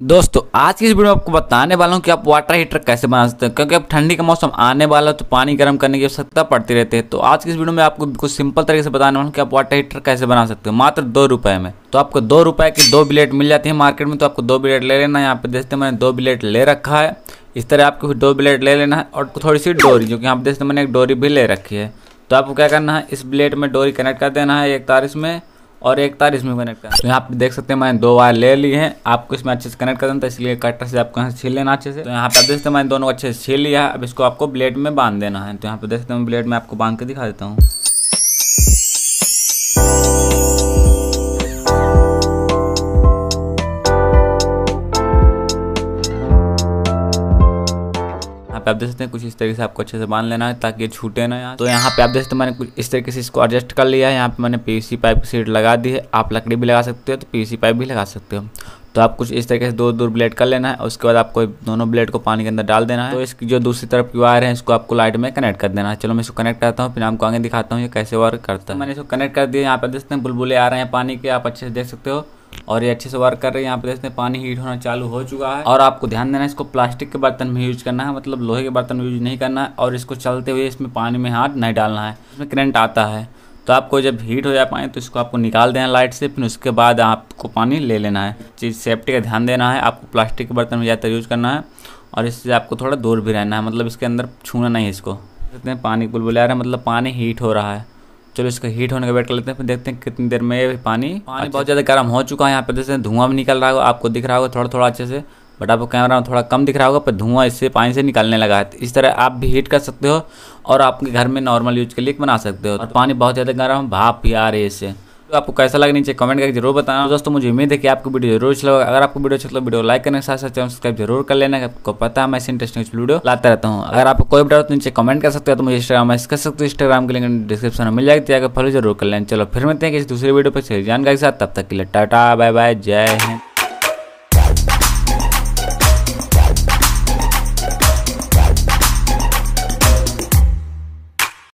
दोस्तों आज की इस वीडियो में आपको बताने वाला हूँ कि आप वाटर हीटर कैसे बना सकते हैं, क्योंकि अब ठंडी का मौसम आने वाला है तो पानी गर्म करने की आवश्यकता पड़ती रहती है। तो आज की इस वीडियो में आपको कुछ सिंपल तरीके से बताने वाला हूँ कि आप वाटर हीटर कैसे बना सकते हो मात्र 2 रुपए में। तो आपको 2 रुपए की 2 ब्लेड मिल जाती है मार्केट में, तो आपको 2 ब्लेड ले लेना है। यहाँ पे देखते हैं मैंने 2 ब्लेड ले रखा है। इस तरह आपको 2 ब्लेड ले लेना है और थोड़ी सी डोरी, जो कि यहाँ पे देखते हैं मैंने एक डोरी भी ले रखी है। तो आपको क्या करना है, इस ब्लेड में डोरी कनेक्ट कर देना है, एक तार इसमें और एक तार इसमें कनेक्ट करना है। तो यहाँ पे देख सकते हैं मैंने 2 वायर ले ली हैं। आपको इसमें अच्छे से कनेक्ट कर देना, तो इसलिए कटर से आपको यहाँ से छील लेना अच्छे से। तो यहाँ पे आप देख सकते हैं मैंने दोनों अच्छे से छील लिया है। अब इसको आपको ब्लेड में बांध देना है। तो यहाँ पे देख सकते हैं ब्लेड में आपको बांध के दिखा देता हूँ। आप देख सकते हैं कुछ इस तरीके से आपको अच्छे से बांध लेना है ताकि ये छूटे ना यहाँ। तो यहाँ पे आप देख सकते हैं मैंने कुछ इस तरीके से इसको एडजस्ट कर लिया है। यहाँ पे मैंने पीवीसी पाइप की सीट लगा दी है। आप लकड़ी भी लगा सकते हो तो पीवीसी पाइप भी लगा सकते हो। तो आप कुछ इस तरीके से 2 ब्लेड कर लेना है। उसके बाद आपको दोनों ब्लेड को पानी के अंदर डाल देना है। तो इसकी जो दूसरी तरफ की वायर है इसको आपको लाइट में कनेक्ट कर देना है। चलो मैं इसको कनेक्ट करता हूँ, फिर आपको आगे दिखाता हूँ ये कैसे वर्क करता है। मैंने इसको कनेक्ट कर दिया। यहाँ पे देख सकते हैं बुलबुले आ रहे हैं पानी के, आप अच्छे से देख सकते हो और ये अच्छे से वर्क कर रहे हैं। यहाँ पे देखते हैं पानी हीट होना चालू हो चुका है। और आपको ध्यान देना है इसको प्लास्टिक के बर्तन में यूज करना है, मतलब लोहे के बर्तन में यूज नहीं करना है। और इसको चलते हुए इसमें पानी में हाथ नहीं डालना है, इसमें करंट आता है। तो आपको जब हीट हो जाए पानी तो इसको आपको निकाल देना लाइट से, फिर उसके बाद आपको पानी ले लेना है। चीज़ सेफ्टी का ध्यान देना है, आपको प्लास्टिक के बर्तन में ज़्यादातर यूज करना है और इससे आपको थोड़ा दूर भी रहना है, मतलब इसके अंदर छूना नहीं है इसको। देखते हैं पानी बुलबुले आ रहा है, मतलब पानी हीट हो रहा है। चलो इसका हीट होने का वेट कर लेते हैं, फिर देखते हैं कितनी देर में पानी बहुत ज़्यादा गर्म हो चुका है। यहाँ पे देखते हैं धुआं भी निकल रहा होगा, आपको दिख रहा होगा थोड़ा थोड़ा अच्छे से, बट आपको कैमरा में थोड़ा कम दिख रहा होगा, पर धुआं इससे पानी से निकलने लगा है। इस तरह आप भी हीट कर सकते हो और आपके घर में नॉर्मल यूज के लिए बना सकते हो। और पानी बहुत ज़्यादा गर्म भाप भी आ रही है इससे। तो आपको कैसा लगा नीचे कमेंट करके जरूर बताना। तो दोस्तों मुझे उम्मीद है कि आपको वीडियो जरूर अच्छा लगा। अगर आपको वीडियो अच्छा लगा वीडियो लाइक करने के साथ साथ चैनल सब्सक्राइब जरूर कर लेना। आपको पता है मैं ऐसे इंटरेस्टिंग वीडियो लाता रहता हूँ। अगर आपको कोई डाउट तो नीचे कमेंट कर सकते हो, तो मुझे इंस्टाग्राम मैसेज कर सकते हो। इंस्टाग्राम के लिंक डिस्क्रिप्शन में मिल जाएगी, तो आगे फॉलो जरूर कर लेना। चलो फिर मिलते हैं किसी दूसरे वीडियो पर जानकारी के साथ, तब तक के लिए टाटा बाय बाय, जय हिंद।